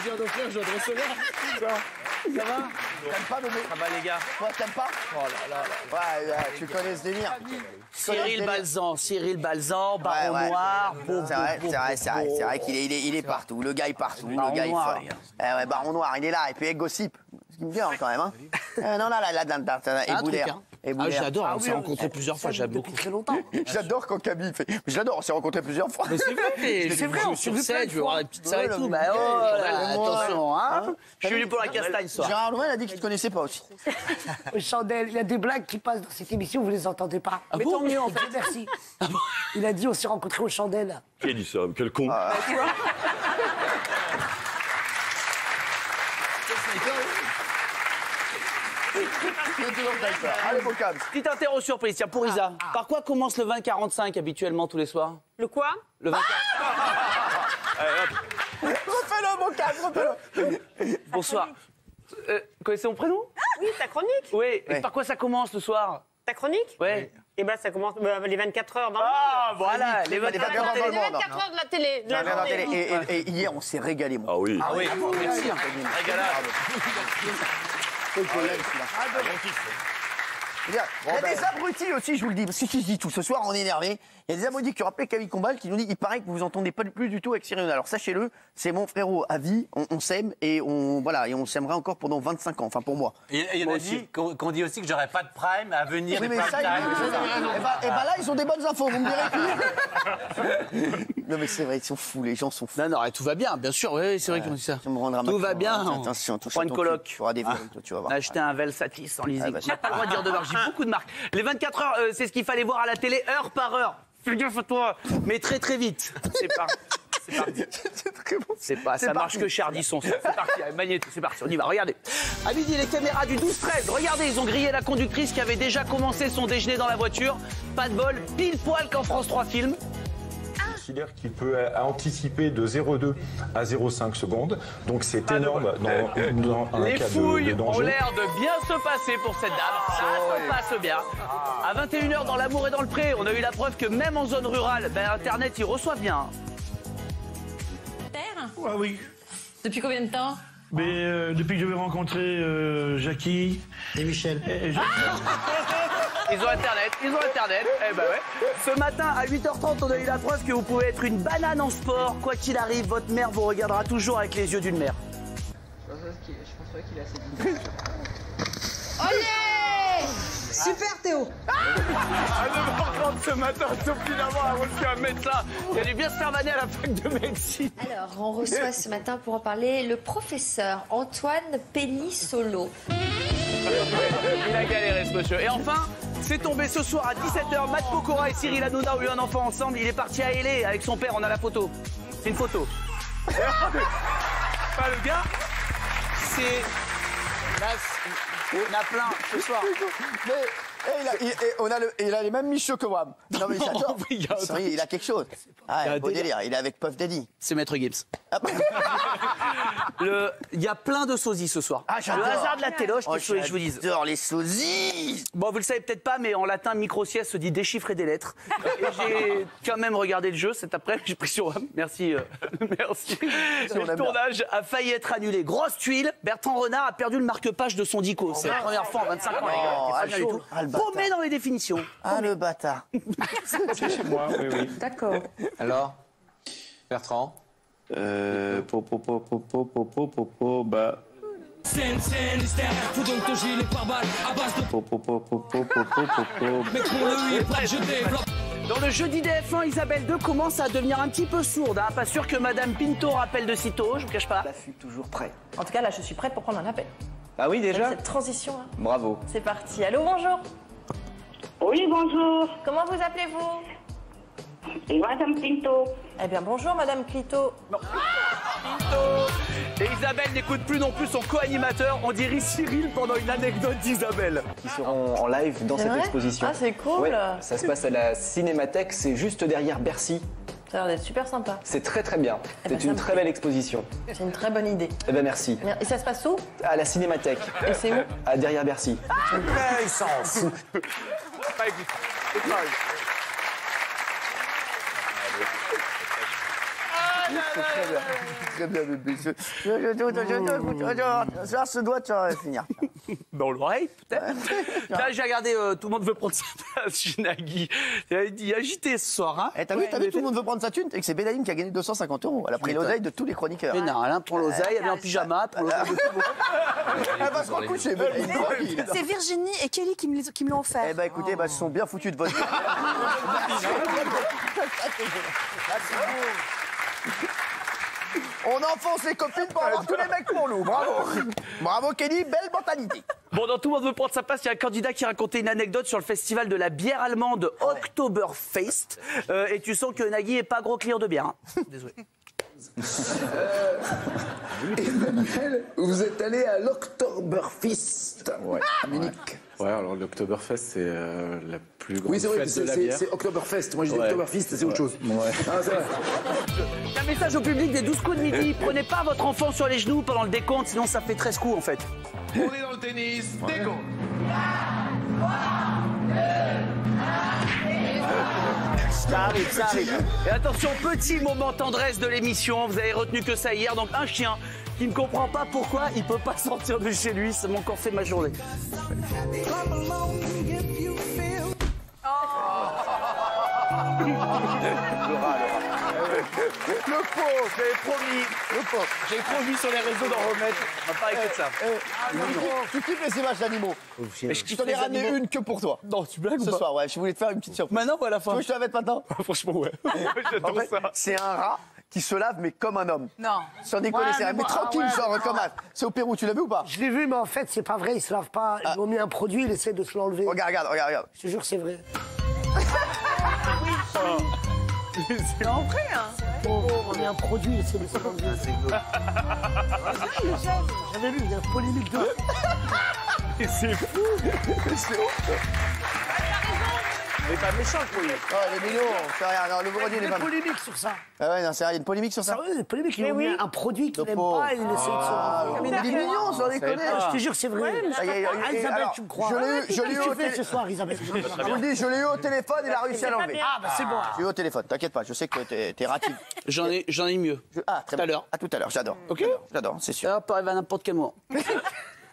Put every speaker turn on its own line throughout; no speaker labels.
viens d'offrir, je dois te recevoir. Ça va?
T'aimes pas Bébé?
Ça va les gars?
Toi, t'aimes pas?
Oh là là.
Ouais, tu connais ce délire.
Cyril Balzan, Baron Noir.
C'est vrai qu'il est partout. Le gars est partout. Le gars est fort. Ouais, Baron Noir, il est là. Et puis avec Gossip. Ce qui me vient quand même. Hein. Non, là, et Boudère.
Ah, j'adore, on s'est rencontrés plusieurs fois, j'aime beaucoup.
Très longtemps.
J'adore quand Camille fait. Je l'adore, on s'est rencontrés plusieurs fois.
Mais c'est vrai,
C'est vrai, on
sur
s'est vu
scène,
plein de
je vais voir
fois.
les petites salles et tout.
Bah oh là, attention, hein. Je suis venu pour la castagne ce soir.
Gérard Louvain a dit qu'il ne te connaissait pas aussi.
Chandelle, il y a des blagues qui passent dans cette émission, vous les entendez pas.
Mais tant mieux en fait.
Merci. Il a dit on s'est rencontrés aux chandelles.
Qui a dit ça? Quel con.
Allez, mon câble.
Petite interro surprise, tiens, pour Isa. Par quoi commence le 20-45 habituellement tous les soirs?
Le quoi?
Le 20.
Refais-le, mon câble, refais-le.
Bonsoir. Connaissez mon prénom?
Oui, ta chronique.
Oui. Et par quoi ça commence le soir?
Ta chronique?
Oui.
Et ben ça commence les 24 heures dans le
Ah, voilà, les
24
24
heures dans le
les
monde.
24 heures de la télé. De la
Regardez,
journée.
et hier, on s'est régalé, moi.
Ah oui.
Ah oui, merci. Régalade.
Il y a des abrutis aussi, je vous le dis, parce que je dis tout. Ce soir, on est énervé. Il y a des abrutis qui ont rappelé Camille Combal qui nous dit il paraît que vous vous entendez pas plus du tout avec Cyril Hanouna. Alors sachez-le, c'est mon frérot à vie. On s'aime et on s'aimera encore pendant 25 ans. Enfin pour moi.
Et il y en a dit qu'on dit aussi que j'aurais pas de prime à venir.
Oui,
des
mais
prime
ça, et ben là, ils ont des bonnes infos. Vous me direz plus. Non mais c'est vrai, ils sont fous. Les gens sont fous.
Non, non, tout va bien, bien sûr. Oui, c'est vrai qu'on dit ça. Tout va bien.
Attention,
Prends une coloc.
Tu auras des violons, tu vas voir.
Acheter un Velsatis en leasing.
bah,
On n'a pas le droit de dire de marque. J'ai beaucoup de marques. Les 24 heures, c'est ce qu'il fallait voir à la télé, heure par heure. Fais gaffe à toi. Mais très très vite. C'est parti. C'est pas, ça marche que chez Ardisson. C'est parti, allez, Magnéto, c'est parti, on y va, regardez. À midi, les caméras du 12-13, regardez, ils ont grillé la conductrice qui avait déjà commencé son déjeuner dans la voiture. Pas de bol, pile poil quand France 3 filme.
Je considère qu'il peut anticiper de 0,2 à 0,5 secondes. Donc c'est énorme dans un
Les
cas
fouilles
de
ont
danger.
l'air de bien se passer pour cette dame. Ça se passe bien. À 21h dans l'amour et dans le pré, on a eu la preuve que même en zone rurale, Internet, il reçoit bien.
Ah oui.
Depuis combien de temps?
Mais depuis que j'avais rencontré Jackie
Et Michel.
Ils ont Internet. Eh ben ouais. Ce matin, à 8h30, on a eu la preuve que vous pouvez être une banane en sport. Quoi qu'il arrive, votre mère vous regardera toujours avec les yeux d'une mère.
Je pense pas qu'il a assez dit. Olé! Super Théo!
À 9h30 ce matin, Sophie Lavant a reçu un médecin. Il a dû bien se faire vanner à la fac de médecine.
Alors, on reçoit ce matin pour en parler le professeur Antoine Pellissolo.
Il a galéré ce monsieur. Et enfin, c'est tombé ce soir à 17h. Matt Pokora et Cyril Hanouna ont eu un enfant ensemble. Il est parti à L.A. avec son père. On a la photo. C'est une photo. Pas le gars, c'est... Là, on a plein ce soir.
Mais il a les mêmes michos que moi. Non mais j'adore. Il a quelque chose. Ah, beau délire. Il est avec Puff Daddy.
C'est Maître Gibbs. Il y a plein de sosies ce soir.
Ah, j'adore.
Le hasard de la téloche, je vous dis.
J'adore les sosies.
Bon, vous le savez peut-être pas, mais en latin, micro-sieste se dit déchiffrer des lettres. Et j'ai quand même regardé le jeu cet après. J'ai pris sur Merci. Merci. Le tournage a failli être annulé. Grosse tuile. Bertrand Renard a perdu le marque-page de son dico. C'est la première fois en 25 ans, les gars. C'est pas bien du tout. Paumé dans les définitions.
Ah, le bâtard.
C'est chez moi, oui.
D'accord.
Alors, Bertrand?
Bah.
Dans le jeudi DF1, Isabelle 2 commence à devenir un petit peu sourde. Hein. Pas sûr que Madame Pinto rappelle de sitôt, je vous cache pas.
Je suis toujours prêt.
En tout cas, là, je suis prête pour prendre un appel.
Ah oui, déjà?
Cette transition, hein.
Bravo.
C'est parti. Allô, bonjour.
Oui, bonjour.
Comment vous appelez-vous?
Madame Pinto.
Eh bien, bonjour, Madame Clito.
Et Isabelle n'écoute plus non plus son co-animateur. On dirait Cyril pendant une anecdote d'Isabelle.
Qui seront en live dans
C'est
cette
vrai?
exposition.
Ah, c'est cool.
Ouais, ça se passe à la Cinémathèque, c'est juste derrière Bercy.
Ça a l'air d'être super sympa.
C'est très très bien.
Eh ben,
C'est une très belle exposition.
C'est une très bonne idée.
Eh ben merci.
Et ça se passe où?
À la Cinémathèque.
Et c'est où?
À derrière Bercy.
Très bien, bébé. Ça se doit finir.
Dans l'oreille, peut-être. Là, j'ai regardé, tout le monde veut prendre sa place chez Nagui. Il est agité ce soir. Hein.
T'as vu, tout le monde veut prendre sa thune et que c'est Bélaïne qui a gagné 250 €. Elle a pris l'oseille de tous les chroniqueurs.
Mais non, elle prend l'oseille, elle est en pyjama, prend l'oseille de tout le monde.
Elle va se recoucher, Bélaïne.
C'est Virginie et Kelly qui me l'ont offert.
Eh ben écoutez, ils se sont bien foutus de votre gueule. On enfonce les copines pour avoir tous les mecs pour nous. Bravo. Bravo Kelly, belle mentalité.
Bon, dans Tout le monde veut prendre sa place, il y a un candidat qui racontait une anecdote sur le festival de la bière allemande Oktoberfest. Et tu sens que Nagui est pas gros client de bière. Hein. Désolé.
Emmanuel, vous êtes allé à l'Oktoberfest.
Ouais.
À Munich.
Ouais, alors l'Oktoberfest, c'est la plus grande
Oui, c'est vrai,
fête de la bière.
c'est Oktoberfest. Moi, je dis Oktoberfest, c'est autre chose.
Ouais.
Ah, c'est vrai.
Un message au public des 12 coups de midi. Prenez pas votre enfant sur les genoux pendant le décompte, sinon ça fait 13 coups en fait.
On est dans le tennis, décompte.
Ça arrive, ça arrive. Et attention, petit moment tendresse de l'émission. Vous avez retenu que ça hier. Donc un chien qui ne comprend pas pourquoi il peut pas sortir de chez lui. Ça m'a encore fait ma journée.
Le pauvre, j'avais promis. Le pauvre.
J'ai promis sur les réseaux d'en remettre. On va pas arrêter ça.
Tu kiffes les images d'animaux.
Mais je kiffe
t'en ai
les
ramené
animaux.
une que pour toi.
Non, tu blagues
Ce soir, ouais, je voulais te faire une petite surprise.
Maintenant ou à la fin?
Tu veux que je te la mette maintenant?
Franchement, ouais.
En fait, c'est un rat qui se lave, mais comme un homme.
Non.
Sans déconner,
Ouais,
c'est
mais
mais
moi-
tranquille,
ah ouais,
genre
ouais,
comme un. C'est au Pérou, tu l'as vu ou pas?
Je l'ai vu, mais en fait, c'est pas vrai, il se lave pas. Ils ont mis un produit, il essaie de se l'enlever.
Regarde.
Je te jure, c'est vrai.
C'est en vrai, hein.
Oh, on met un produit, il essaie de se l'enlever. J'avais lu, il y a une polémique de.
C'est fou.
C'est honte.
Mais pas méchant, le produit.
Oh, il est mignon. C'est rien, non, le produit, il est
Il y a
pas.
une polémique sur ça.
Ah ouais, non, c'est rien, il y a une polémique sur ça.
Sérieux, il y a une polémique. Ils ont mis un produit qu'il n'aime
pauvre.
pas et il essaie de se l'enlever.
Il est mignon, sans déconner.
Je te jure, c'est vrai.
Ça y est,
Ah, Isabelle,
alors,
tu me crois.
je l'ai eu
Qu'est-ce
au
que tu fais
télé-
ce soir, Isabelle?
Je vous le dis, je l'ai eu au téléphone, il a réussi à l'enlever.
Ah, bah c'est bon.
Je l'ai eu au téléphone, t'inquiète pas, je sais que t'es rative.
J'en ai mieux.
Ah, très
Tout à
bien.
l'heure.
À tout à l'heure, j'adore.
Ok.
J'adore, c'est sûr.
Ça peut arriver à n'importe quel moment.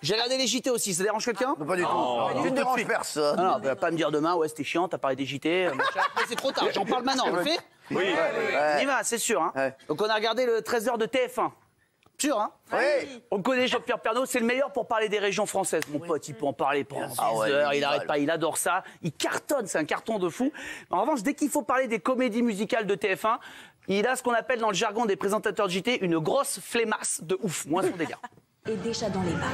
J'ai regardé les JT aussi, ça dérange quelqu'un?
Pas du tout. Tu ne déranges personne.
Non, non, pas me dire demain, ouais, c'était chiant, t'as parlé des JT. machin. Après, c'est trop tard, j'en parle maintenant, on le fait?
Oui.
On y va, c'est sûr. Hein.
Ouais.
Donc, on a regardé le 13h de TF1. Sûr, hein?
Oui.
On connaît Jean-Pierre Pernaut, c'est le meilleur pour parler des régions françaises. Mon pote, il peut en parler pendant 6
ouais,
heures, il
il
arrête
va.
pas, il adore ça. Il cartonne, c'est un carton de fou. En revanche, dès qu'il faut parler des comédies musicales de TF1, il a ce qu'on appelle dans le jargon des présentateurs de JT une grosse flemmasse de ouf. Moins son délire.
Et déjà dans les bacs.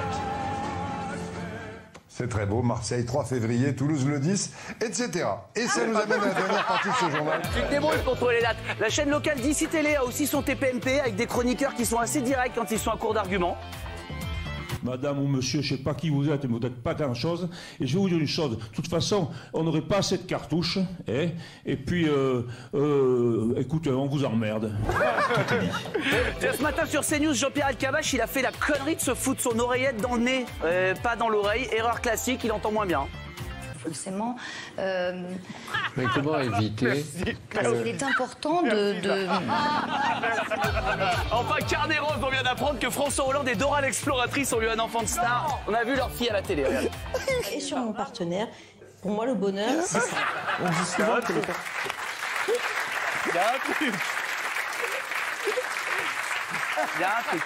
C'est très beau, Marseille 3 février, Toulouse le 10, etc. Et ça nous amène à la dernière partie de ce journal.
Tu te débrouilles pour trouver les dates. La chaîne locale d'ici Télé a aussi son TPMP avec des chroniqueurs qui sont assez directs quand ils sont à court d'arguments.
Madame ou monsieur, je ne sais pas qui vous êtes, mais vous n'êtes pas grand-chose. Et je vais vous dire une chose, de toute façon, on n'aurait pas assez de cartouches. Hein, et puis, écoute, on vous emmerde. Tout est dit.
Tiens, ce matin sur CNews, Jean-Pierre Elkabbach, il a fait la connerie de se foutre son oreillette dans le nez, pas dans l'oreille. Erreur classique, il entend moins bien.
Forcément,
Mais comment éviter
parce qu'il est important de...
Enfin, Carnet Rose, on vient d'apprendre que François Hollande et Dora l'exploratrice ont eu un enfant de star. On a vu leur fille à la télé, regarde.
Et sur mon partenaire, pour moi, le bonheur, c'est ça. On dit souvent que les
Il y a un truc. Il y a un truc.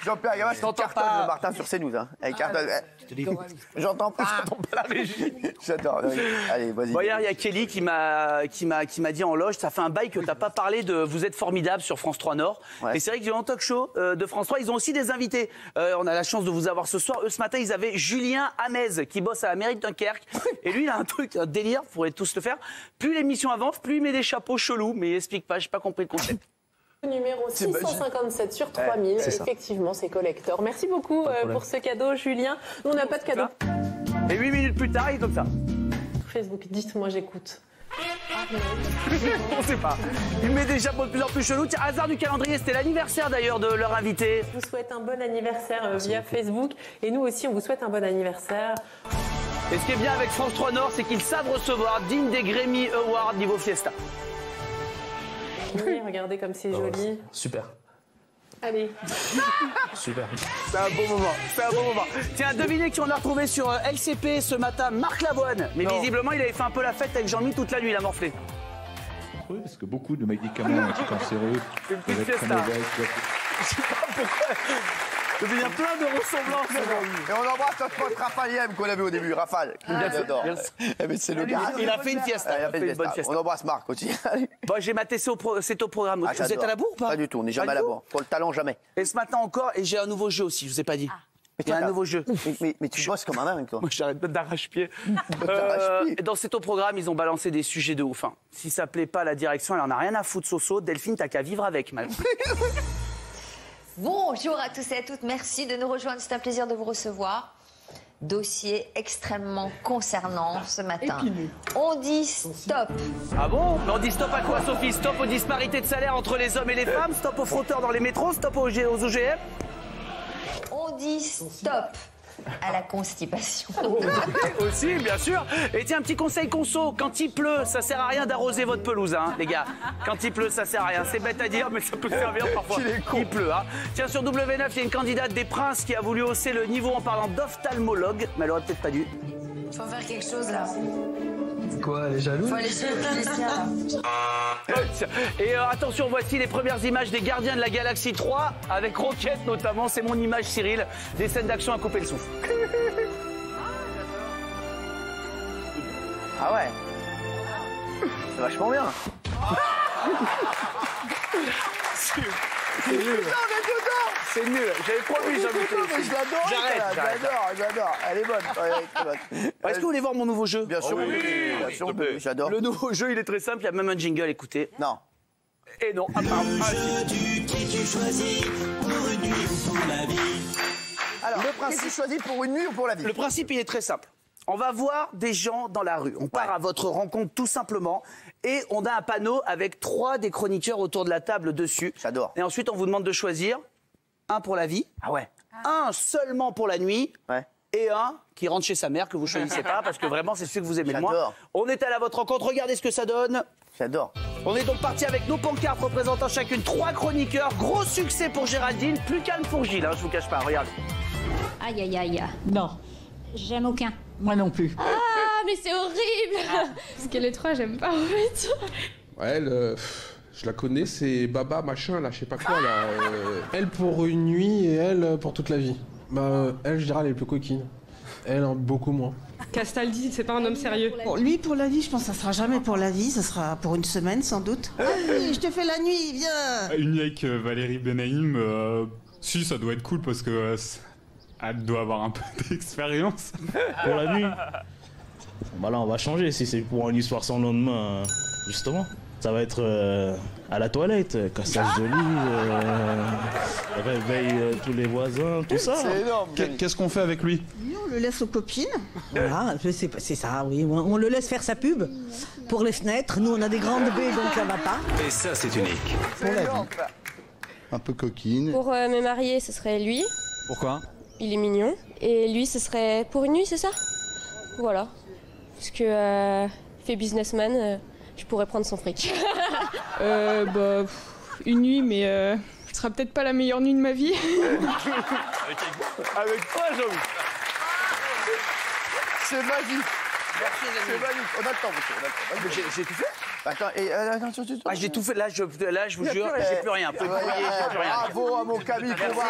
Jean-Pierre Gamache,
T'entends
cartonne
pas.
le Martin sur CNews. Hein. Avec cartonne. J'entends pas la régie. J'adore. Allez, vas-y.
Bon, hier, il y a Kelly qui m'a dit en loge, ça fait un bail que t'as pas parlé de Vous êtes formidable sur France 3 Nord.
Ouais.
Et c'est vrai que dans le talk show de France 3, ils ont aussi des invités. On a la chance de vous avoir ce soir. Eux, ce matin, ils avaient Julien Hamez qui bosse à la mairie de Dunkerque. Et lui, il a un truc, un délire, vous pourrez tous le faire. Plus l'émission avance, plus il met des chapeaux chelous, mais il explique pas, j'ai pas compris le concept.
Numéro 657 sur 3000, effectivement, c'est collector. Merci beaucoup pour ce cadeau, Julien. Nous, on n'a pas de cadeau.
Et 8 minutes plus tard, il est comme ça.
Facebook, dites-moi, j'écoute.
On sait pas. Il met des chapeaux de plus en plus chelous. Tiens, hasard du calendrier, c'était l'anniversaire d'ailleurs de leur invité.
Je vous souhaite un bon anniversaire via Facebook. Et nous aussi, on vous souhaite un bon anniversaire.
Et ce qui est bien avec France 3 Nord, c'est qu'ils savent recevoir digne des Grammy Awards niveau fiesta.
bikini. Regardez comme c'est joli.
Super.
Allez.
Super.
C'est un bon moment, c'est un bon moment. Tiens, devinez qui on a retrouvé sur LCP ce matin, Marc Lavoine. Mais visiblement, il avait fait un peu la fête avec Jean-Mi toute la nuit, il a morflé.
Oui, parce que beaucoup de médicaments anticancéreux peuvent être très mauvais.
Je sais pas pourquoi. Il y a plein de ressemblances.
Et on embrasse notre pote Raphaël Yem qu'on a vu au début, Raphaël. J'adore. C'est le gars.
Il a fait une fiesta.
Il a fait une bonne fiesta. On embrasse Marc aussi.
Bon, j'ai maté, c'est au programme. Vous êtes à la bourre ou pas?
Pas du tout, on n'est jamais à la bourre. Pour le talent, jamais.
Et ce matin encore, et j'ai un nouveau jeu aussi, je vous ai pas dit. Il y a un nouveau jeu.
Mais tu bosses comme un dingue, toi.
Moi, j'arrête d'arrache-pied. Dans cet au programme, ils ont balancé des sujets de ouf. Si ça plaît pas à la direction, elle en a rien à foutre, Soso. Delphine, t'as qu'à vivre avec, mal.
Bonjour à tous et à toutes, merci de nous rejoindre, c'est un plaisir de vous recevoir. Dossier extrêmement concernant ce matin. On dit stop.
Ah bon? Mais on dit stop à quoi, Sophie? Stop aux disparités de salaire entre les hommes et les femmes? Stop aux frotteurs dans les métros? Stop aux OGM?
On dit stop à la constipation.
Aussi, bien sûr. Et tiens, un petit conseil conso, quand il pleut, ça sert à rien d'arroser votre pelouse, hein, les gars. Quand il pleut, ça sert à rien. C'est bête à dire, mais ça peut servir parfois. Il pleut, hein. Tiens, sur W9, il y a une candidate des Princes qui a voulu hausser le niveau en parlant d'ophtalmologue, mais elle aurait peut-être pas dû.
Faut faire quelque chose là.
Quoi, elle est jalouse?
Faut aller chez le physicien.
Et attention, voici les premières images des Gardiens de la Galaxie 3, avec Rocket notamment, c'est mon image Cyril, des scènes d'action à couper le souffle.
Ah ouais. C'est vachement bien.
C'est nul. C'est nul. J'avais promis,
mais je l'adore. J'adore. Elle est bonne.
Est-ce que vous voulez voir mon nouveau jeu?
Bien sûr, bien sûr, j'adore.
Le nouveau jeu, il est très simple, il y a même un jingle, écoutez.
Non.
Et non, à part.
Qui tu choisis pour une nuit ou pour la vie?
Alors, le principe, tu choisis pour une nuit ou pour la vie?
Le principe, il est très simple. On va voir des gens dans la rue. On part à votre rencontre tout simplement. Et on a un panneau avec 3 des chroniqueurs autour de la table dessus.
J'adore.
Et ensuite, on vous demande de choisir un pour la vie.
Ah ouais.
Un seulement pour la nuit.
Ouais.
Et un qui rentre chez sa mère que vous choisissez pas parce que vraiment c'est celui que vous aimez le moins. On est allé à votre rencontre. Regardez ce que ça donne.
J'adore.
On est donc parti avec nos pancartes représentant chacune 3 chroniqueurs. Gros succès pour Géraldine. Plus calme pour Gilles, hein, je vous cache pas. Regardez.
Aïe, aïe, aïe.
Non.
J'aime aucun.
Moi non plus.
Ah, mais c'est horrible.
Parce que les 3, j'aime pas en fait.
Ouais, elle, je la connais, c'est Baba machin, là, je sais pas quoi, là.
Elle pour une nuit et elle pour toute la vie. Bah, elle, je dirais, elle est plus coquine. Elle, beaucoup moins.
Castaldi, c'est pas un homme sérieux.
Bon, lui, pour la vie, je pense que ça sera jamais pour la vie, ça sera pour une semaine sans doute. Allez, je te fais la nuit, viens.
Une nuit avec Valérie Benaïm, si, ça doit être cool parce que elle doit avoir un peu d'expérience.
Pour la nuit. Bah là, on va changer si c'est pour une histoire sans lendemain, justement. Ça va être à la toilette, cassage de lit, réveil tous les voisins, tout ça.
C'est énorme.
Qu'est-ce qu'on fait avec lui?
On le laisse aux copines. Voilà, c'est ça, oui. On le laisse faire sa pub pour les fenêtres. Nous, on a des grandes baies, donc ça va pas.
Et ça, c'est unique.
Pour la vie.
Un peu coquine.
Pour me marier, ce serait lui.
Pourquoi?
Il est mignon. Et lui, ce serait pour une nuit, c'est ça? Voilà. Parce que il fait businessman, je pourrais prendre son fric.
Bah, une nuit, mais ce sera peut-être pas la meilleure nuit de ma vie.
Avec toi, Jean-Mi.
C'est magique.
Merci, les
c'est
amis.
magique. On a le temps, monsieur.
J'ai tout fait?
Attends, et attends,
Ah, j'ai tout fait. Là, je vous jure, j'ai plus rien. Vous pouvez me payer, j'ai plus rien.
Bravo à mon Camille Combal.